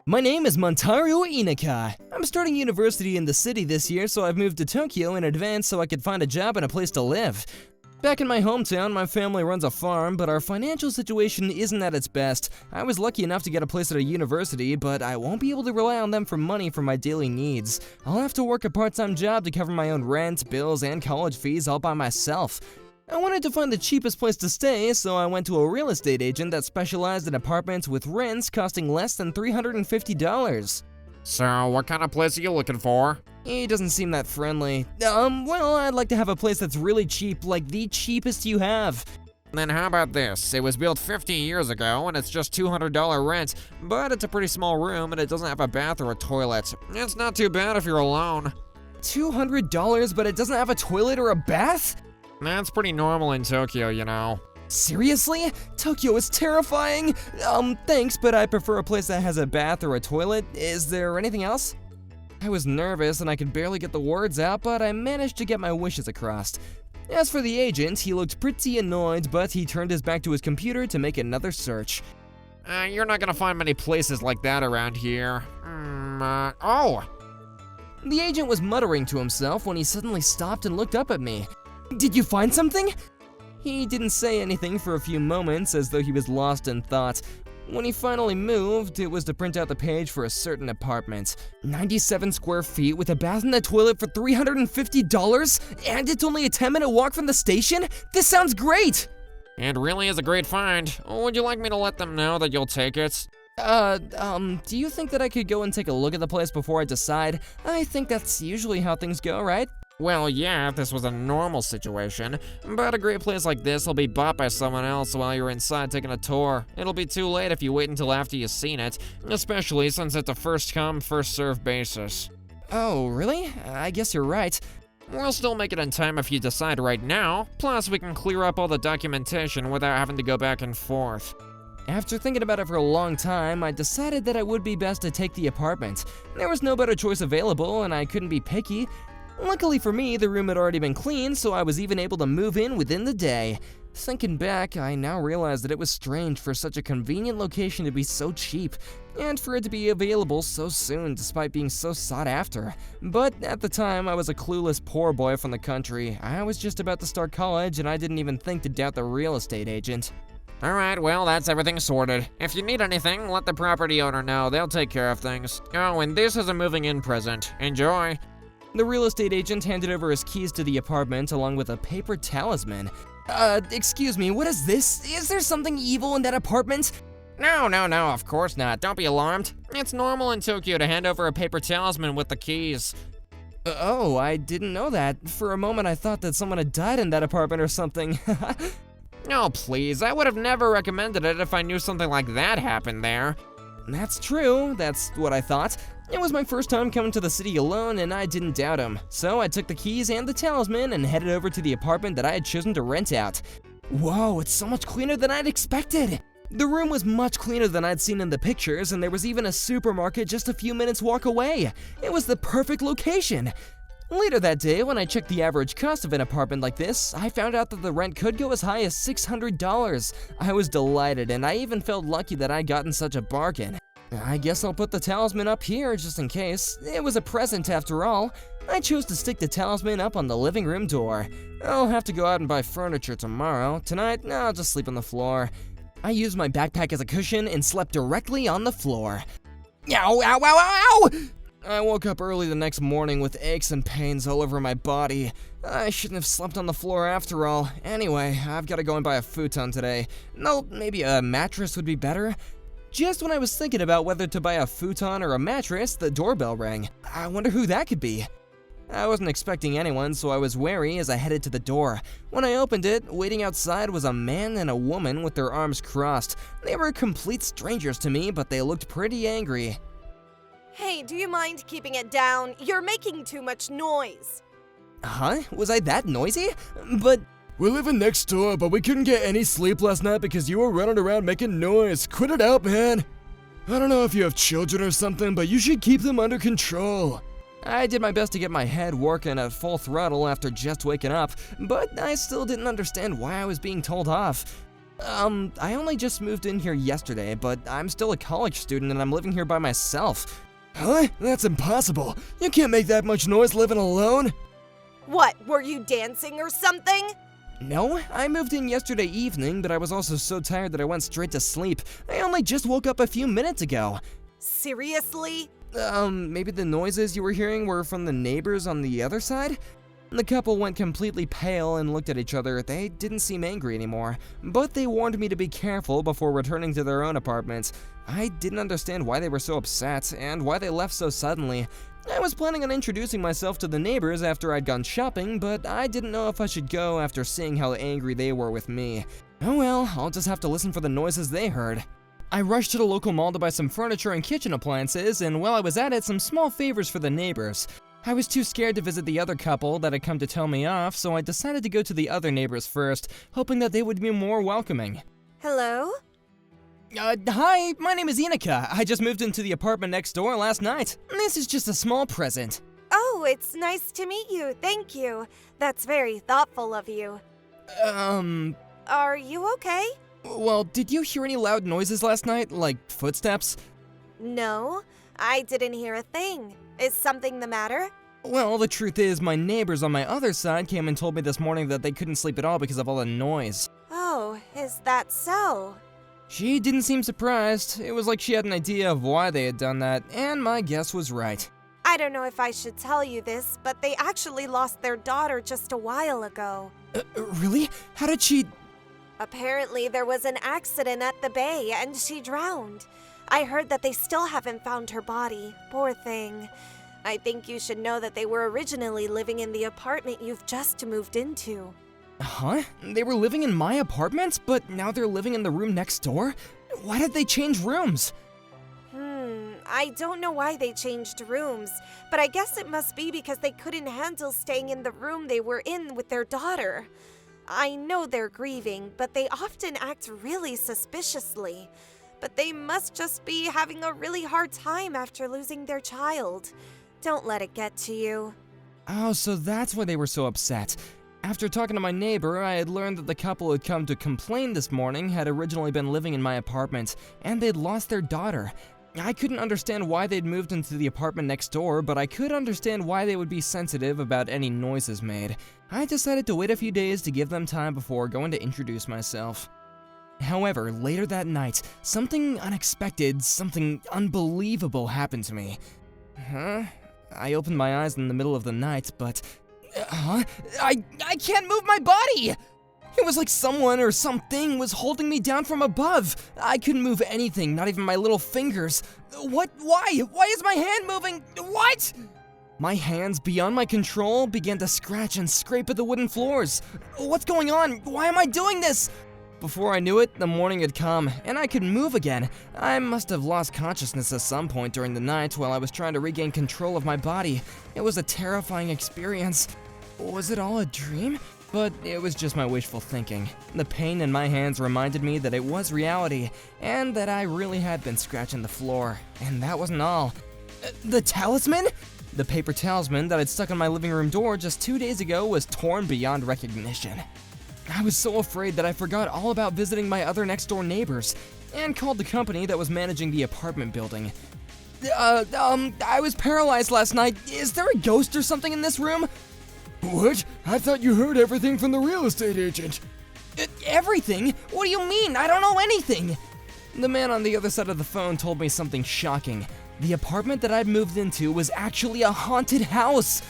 My name is Montaru Inaka. I'm starting university in the city this year, so I've moved to Tokyo in advance so I could find a job and a place to live. Back in my hometown, my family runs a farm, but our financial situation isn't at its best. I was lucky enough to get a place at a university, but I won't be able to rely on them for money for my daily needs. I'll have to work a part-time job to cover my own rent, bills, and college fees all by myself. I wanted to find the cheapest place to stay, so I went to a real estate agent that specialized in apartments with rents costing less than $350. So, what kind of place are you looking for? He doesn't seem that friendly. Well, I'd like to have a place that's really cheap, like the cheapest you have. Then how about this? It was built 50 years ago and it's just $200 rent, but it's a pretty small room and it doesn't have a bath or a toilet. It's not too bad if you're alone. $200, but it doesn't have a toilet or a bath? That's pretty normal in Tokyo, you know. Seriously? Tokyo is terrifying! Thanks, but I prefer a place that has a bath or a toilet. Is there anything else? I was nervous and I could barely get the words out, but I managed to get my wishes across. As for the agent, he looked pretty annoyed, but he turned his back to his computer to make another search. You're not gonna find many places like that around here. Oh! The agent was muttering to himself when he suddenly stopped and looked up at me. Did you find something? He didn't say anything for a few moments, as though he was lost in thought. When he finally moved, it was to print out the page for a certain apartment. 97 square feet with a bath and a toilet for $350? And it's only a 10-minute walk from the station? This sounds great! It really is a great find. Would you like me to let them know that you'll take it? Do you think that I could go and take a look at the place before I decide? I think that's usually how things go, right? Well, yeah, if this was a normal situation, but a great place like this will be bought by someone else while you're inside taking a tour. It'll be too late if you wait until after you've seen it, especially since it's a first-come, first-served basis. Oh, really? I guess you're right. We'll still make it in time if you decide right now, plus we can clear up all the documentation without having to go back and forth. After thinking about it for a long time, I decided that it would be best to take the apartment. There was no better choice available, and I couldn't be picky. Luckily for me, the room had already been cleaned, so I was even able to move in within the day. Thinking back, I now realize that it was strange for such a convenient location to be so cheap, and for it to be available so soon despite being so sought after. But at the time, I was a clueless poor boy from the country. I was just about to start college, and I didn't even think to doubt the real estate agent. Alright, well, that's everything sorted. If you need anything, let the property owner know. They'll take care of things. Oh, and this is a moving in present. Enjoy. The real estate agent handed over his keys to the apartment along with a paper talisman. Excuse me, what is this? Is there something evil in that apartment? No, of course not. Don't be alarmed. It's normal in Tokyo to hand over a paper talisman with the keys. Oh, I didn't know that. For a moment I thought that someone had died in that apartment or something. Oh, please, I would have never recommended it if I knew something like that happened there. That's true, that's what I thought. It was my first time coming to the city alone, and I didn't doubt him. So I took the keys and the talisman and headed over to the apartment that I had chosen to rent out. Whoa, it's so much cleaner than I'd expected! The room was much cleaner than I'd seen in the pictures, and there was even a supermarket just a few minutes walk away. It was the perfect location! Later that day, when I checked the average cost of an apartment like this, I found out that the rent could go as high as $600. I was delighted, and I even felt lucky that I'd gotten such a bargain. I guess I'll put the talisman up here just in case. It was a present after all. I chose to stick the talisman up on the living room door. I'll have to go out and buy furniture tomorrow. Tonight, I'll just sleep on the floor. I used my backpack as a cushion and slept directly on the floor. Ow, ow, ow, ow, ow! I woke up early the next morning with aches and pains all over my body. I shouldn't have slept on the floor after all. Anyway, I've got to go and buy a futon today. No, maybe a mattress would be better. Just when I was thinking about whether to buy a futon or a mattress, the doorbell rang. I wonder who that could be. I wasn't expecting anyone, so I was wary as I headed to the door. When I opened it, waiting outside was a man and a woman with their arms crossed. They were complete strangers to me, but they looked pretty angry. Hey, do you mind keeping it down? You're making too much noise. Huh? Was I that noisy? But... We're living next door, but we couldn't get any sleep last night because you were running around making noise. Quit it out, man. I don't know if you have children or something, but you should keep them under control. I did my best to get my head working at full throttle after just waking up, but I still didn't understand why I was being told off. I only just moved in here yesterday, but I'm still a college student and I'm living here by myself. Huh? That's impossible. You can't make that much noise living alone. What, were you dancing or something? No, I moved in yesterday evening, but I was also so tired that I went straight to sleep. I only just woke up a few minutes ago. Seriously? Maybe the noises you were hearing were from the neighbors on the other side? The couple went completely pale and looked at each other. They didn't seem angry anymore, but they warned me to be careful before returning to their own apartments. I didn't understand why they were so upset and why they left so suddenly. I was planning on introducing myself to the neighbors after I'd gone shopping, but I didn't know if I should go after seeing how angry they were with me. Oh well, I'll just have to listen for the noises they heard. I rushed to the local mall to buy some furniture and kitchen appliances, and while I was at it, some small favors for the neighbors. I was too scared to visit the other couple that had come to tell me off, so I decided to go to the other neighbors first, hoping that they would be more welcoming. Hello? Hi, my name is Inika. I just moved into the apartment next door last night. This is just a small present. Oh, it's nice to meet you. Thank you. That's very thoughtful of you. Are you okay? Well, did you hear any loud noises last night, like footsteps? No, I didn't hear a thing. Is something the matter? Well, the truth is, my neighbors on my other side came and told me this morning that they couldn't sleep at all because of all the noise. Oh, is that so? She didn't seem surprised. It was like she had an idea of why they had done that, and my guess was right. I don't know if I should tell you this, but they actually lost their daughter just a while ago. Really? How did she... Apparently, there was an accident at the bay and she drowned. I heard that they still haven't found her body. Poor thing. I think you should know that they were originally living in the apartment you've just moved into. Huh? They were living in my apartment, but now they're living in the room next door? Why did they change rooms? I don't know why they changed rooms, but I guess it must be because they couldn't handle staying in the room they were in with their daughter. I know they're grieving, but they often act really suspiciously. But they must just be having a really hard time after losing their child. Don't let it get to you. Oh, so that's why they were so upset. After talking to my neighbor, I had learned that the couple who had come to complain this morning had originally been living in my apartment, and they'd lost their daughter. I couldn't understand why they'd moved into the apartment next door, but I could understand why they would be sensitive about any noises made. I decided to wait a few days to give them time before going to introduce myself. However, later that night, something unexpected, something unbelievable happened to me. I opened my eyes in the middle of the night, but... I can't move my body! It was like someone or something was holding me down from above. I couldn't move anything, not even my little fingers. What? Why? Why is my hand moving? What? My hands, beyond my control, began to scratch and scrape at the wooden floors. What's going on? Why am I doing this? Before I knew it, the morning had come, and I could move again. I must have lost consciousness at some point during the night while I was trying to regain control of my body. It was a terrifying experience. Was it all a dream? But it was just my wishful thinking. The pain in my hands reminded me that it was reality, and that I really had been scratching the floor. And that wasn't all. The talisman? The paper talisman that I'd stuck on my living room door just 2 days ago was torn beyond recognition. I was so afraid that I forgot all about visiting my other next-door neighbors, and called the company that was managing the apartment building. I was paralyzed last night. Is there a ghost or something in this room? What? I thought you heard everything from the real estate agent. Everything? What do you mean? I don't know anything! The man on the other side of the phone told me something shocking. The apartment that I'd moved into was actually a haunted house!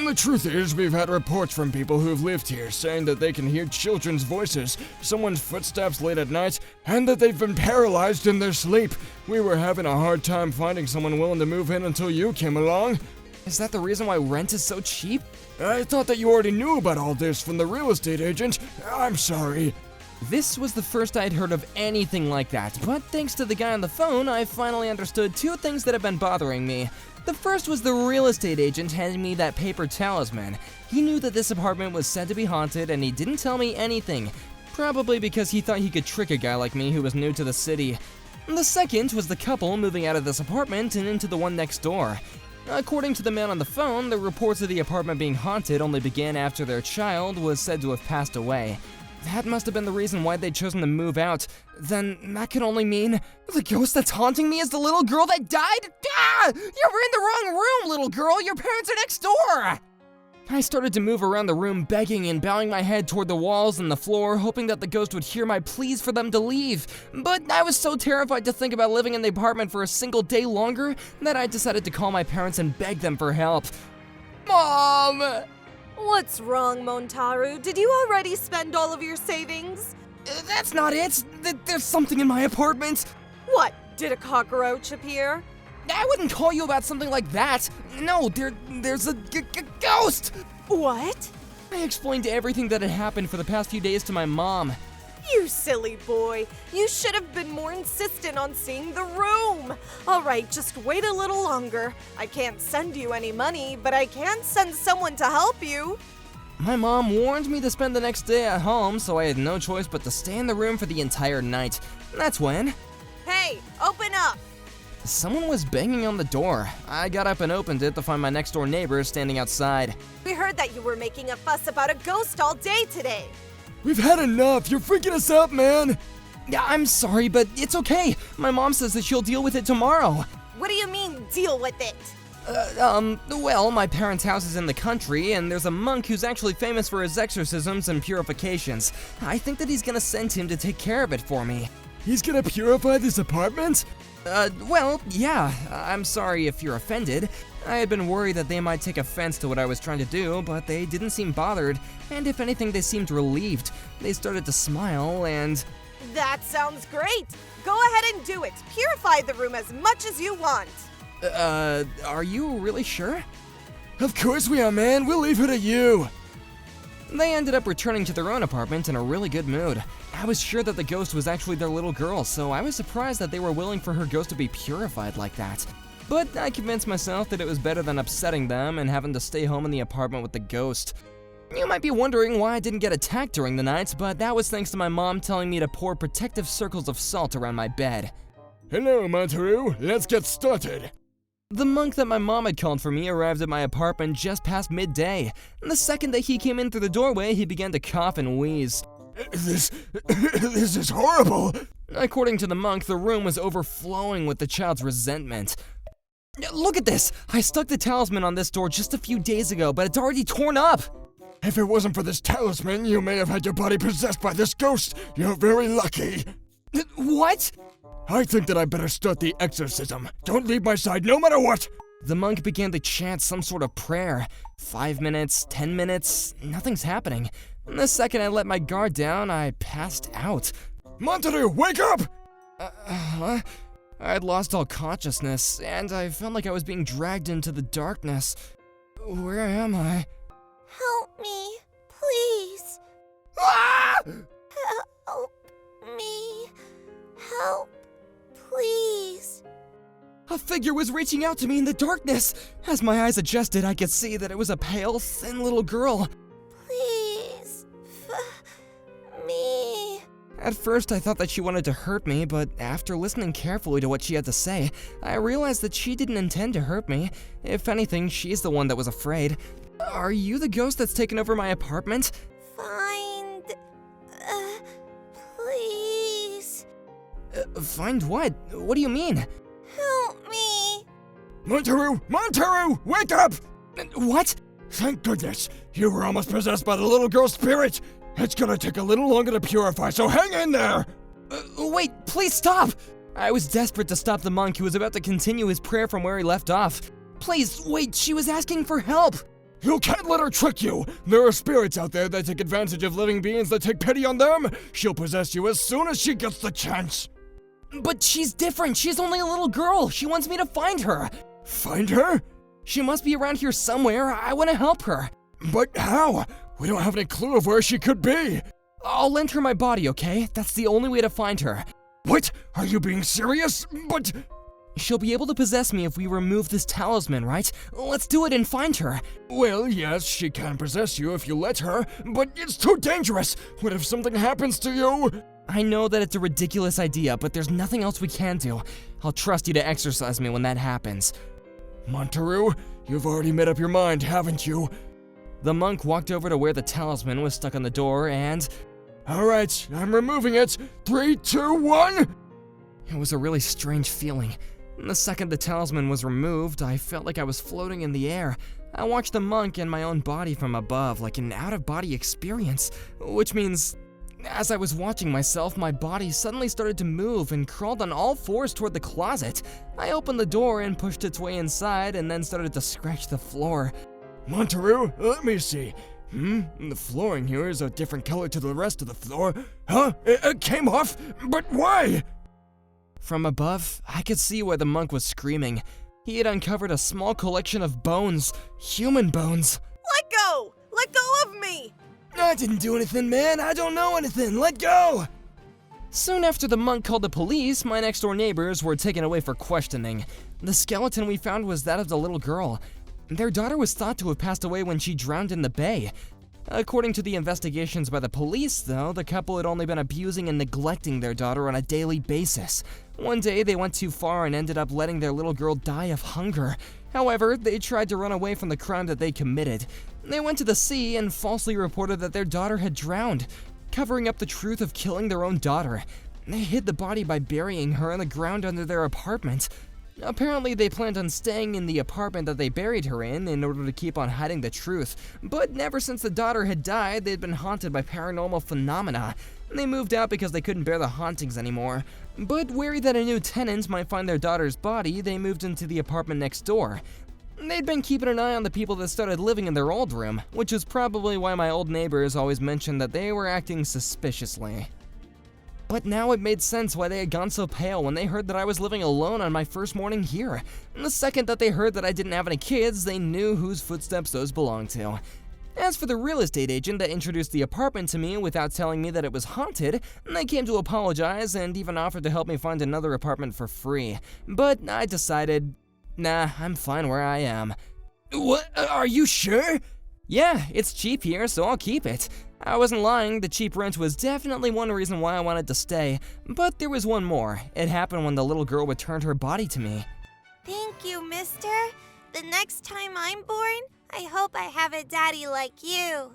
The truth is, we've had reports from people who've lived here saying that they can hear children's voices, someone's footsteps late at night, and that they've been paralyzed in their sleep. We were having a hard time finding someone willing to move in until you came along. Is that the reason why rent is so cheap? I thought that you already knew about all this from the real estate agent. I'm sorry. This was the first I'd heard of anything like that, but thanks to the guy on the phone, I finally understood two things that have been bothering me. The first was the real estate agent handing me that paper talisman. He knew that this apartment was said to be haunted, and he didn't tell me anything. Probably because he thought he could trick a guy like me who was new to the city. The second was the couple moving out of this apartment and into the one next door. According to the man on the phone, the reports of the apartment being haunted only began after their child was said to have passed away. that must have been the reason why they'd chosen to move out. Then that could only mean the ghost that's haunting me is the little girl that died? Ah! You're in the wrong room, little girl! Your parents are next door! I started to move around the room, begging and bowing my head toward the walls and the floor, hoping that the ghost would hear my pleas for them to leave. But I was so terrified to think about living in the apartment for a single day longer that I decided to call my parents and beg them for help. Mom! What's wrong, Montaru? Did you already spend all of your savings? That's not it. There's something in my apartment. What? Did a cockroach appear? I wouldn't call you about something like that. No, there's a ghost! What? I explained everything that had happened for the past few days to my mom. You silly boy. You should have been more insistent on seeing the room. All right, just wait a little longer. I can't send you any money, but I can send someone to help you. My mom warned me to spend the next day at home, so I had no choice but to stay in the room for the entire night. That's when Hey, open up. someone was banging on the door. I got up and opened it to find my next door neighbor standing outside. We heard that you were making a fuss about a ghost all day today. We've had enough. You're freaking us out, man. Yeah, I'm sorry, but it's okay. My mom says that she'll deal with it tomorrow. What do you mean, deal with it? Well, my parents' house is in the country, and there's a monk who's actually famous for his exorcisms and purifications. I think that he's gonna send him to take care of it for me. He's gonna purify this apartment? Well, yeah, I'm sorry if you're offended. I had been worried that they might take offense to what I was trying to do, but they didn't seem bothered, and if anything, they seemed relieved. They started to smile, and... That sounds great. Go ahead and do it. Purify the room as much as you want. Are you really sure? Of course we are, man. We'll leave her to you. They ended up returning to their own apartment in a really good mood. I was sure that the ghost was actually their little girl, so I was surprised that they were willing for her ghost to be purified like that. But I convinced myself that it was better than upsetting them and having to stay home in the apartment with the ghost. You might be wondering why I didn't get attacked during the night, but that was thanks to my mom telling me to pour protective circles of salt around my bed. Hello, Montaru. Let's get started. The monk that my mom had called for me arrived at my apartment just past midday. And the second that he came in through the doorway, he began to cough and wheeze. This is horrible. According to the monk, the room was overflowing with the child's resentment. Look at this! I stuck the talisman on this door just a few days ago, but it's already torn up! If it wasn't for this talisman, you may have had your body possessed by this ghost. You're very lucky. What? I think that I better start the exorcism. Don't leave my side no matter what. The monk began to chant some sort of prayer. 5 minutes, 10 minutes, nothing's happening. And the second I let my guard down, I passed out. Montaru, wake up! I had lost all consciousness, and I felt like I was being dragged into the darkness. Where am I? Help me, please. Ah! Help me. Help, please. A figure was reaching out to me in the darkness. As my eyes adjusted, I could see that it was a pale, thin little girl. Please. Me. At first, I thought that she wanted to hurt me, but after listening carefully to what she had to say, I realized that she didn't intend to hurt me. If anything, she's the one that was afraid. Are you the ghost that's taken over my apartment? Find. Please. Find what? What do you mean? Help me. Montaru, wake up! What? Thank goodness. You were almost possessed by the little girl's spirit. It's gonna take a little longer to purify, so hang in there! Wait, please stop! I was desperate to stop the monk who was about to continue his prayer from where he left off. Please, wait, she was asking for help! You can't let her trick you! There are spirits out there that take advantage of living beings that take pity on them! She'll possess you as soon as she gets the chance! But she's different, she's only a little girl! She wants me to find her! Find her? She must be around here somewhere, I want to help her! But how? We don't have any clue of where she could be! I'll lend her my body, okay? That's the only way to find her. What? Are you being serious? But... She'll be able to possess me if we remove this talisman, right? Let's do it and find her. Well, yes, she can possess you if you let her, but it's too dangerous! What if something happens to you? I know that it's a ridiculous idea, but there's nothing else we can do. I'll trust you to exorcise me when that happens. Montaru, you've already made up your mind, haven't you? The monk walked over to where the talisman was stuck on the door and... Alright, I'm removing it. 3, 2, 1. It was a really strange feeling. The second the talisman was removed, I felt like I was floating in the air. I watched the monk and my own body from above, like an out-of-body experience, which means as I was watching myself, my body suddenly started to move and crawled on all fours toward the closet. I opened the door and pushed its way inside and then started to scratch the floor. Montaru, let me see. The flooring here is a different color to the rest of the floor. Huh? It came off? But why? From above, I could see where the monk was screaming. He had uncovered a small collection of bones, human bones. Let go! Let go of me! I didn't do anything, man. I don't know anything. Let go! Soon after the monk called the police, my next-door neighbors were taken away for questioning. The skeleton we found was that of the little girl. Their daughter was thought to have passed away when she drowned in the bay. According to the investigations by the police, though, the couple had only been abusing and neglecting their daughter on a daily basis. One day, they went too far and ended up letting their little girl die of hunger. However, they tried to run away from the crime that they committed. They went to the sea and falsely reported that their daughter had drowned, covering up the truth of killing their own daughter. They hid the body by burying her in the ground under their apartment. Apparently, they planned on staying in the apartment that they buried her in order to keep on hiding the truth. But ever since the daughter had died, they'd been haunted by paranormal phenomena. They moved out because they couldn't bear the hauntings anymore. But wary that a new tenant might find their daughter's body, they moved into the apartment next door. They'd been keeping an eye on the people that started living in their old room, which is probably why my old neighbors always mentioned that they were acting suspiciously. But now it made sense why they had gone so pale when they heard that I was living alone on my first morning here. And the second that they heard that I didn't have any kids, they knew whose footsteps those belonged to. As for the real estate agent that introduced the apartment to me without telling me that it was haunted, they came to apologize and even offered to help me find another apartment for free. But I decided, nah, I'm fine where I am. What? Are you sure? Yeah, it's cheap here, so I'll keep it. I wasn't lying, the cheap rent was definitely one reason why I wanted to stay, but there was one more. It happened when the little girl returned her body to me. Thank you, mister. The next time I'm born, I hope I have a daddy like you.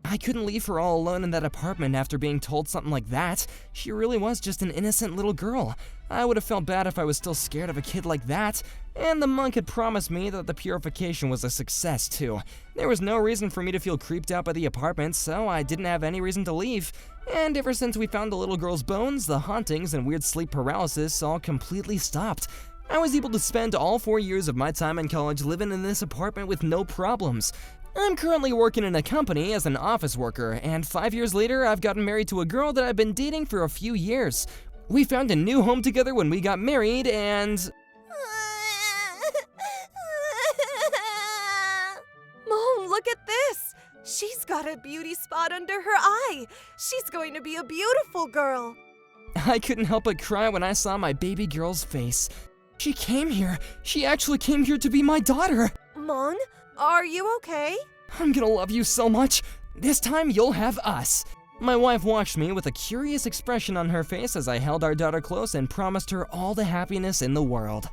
I couldn't leave her all alone in that apartment after being told something like that. She really was just an innocent little girl. I would have felt bad if I was still scared of a kid like that. And the monk had promised me that the purification was a success too. There was no reason for me to feel creeped out by the apartment, so I didn't have any reason to leave. And ever since we found the little girl's bones, the hauntings and weird sleep paralysis all completely stopped. I was able to spend all 4 years of my time in college living in this apartment with no problems. I'm currently working in a company as an office worker, and 5 years later, I've gotten married to a girl that I've been dating for a few years. We found a new home together when we got married, and Mom, look at this. She's got a beauty spot under her eye. She's going to be a beautiful girl. I couldn't help but cry when I saw my baby girl's face. She came here. She actually came here to be my daughter. Mom, are you okay? I'm gonna love you so much. This time you'll have us. My wife watched me with a curious expression on her face as I held our daughter close and promised her all the happiness in the world.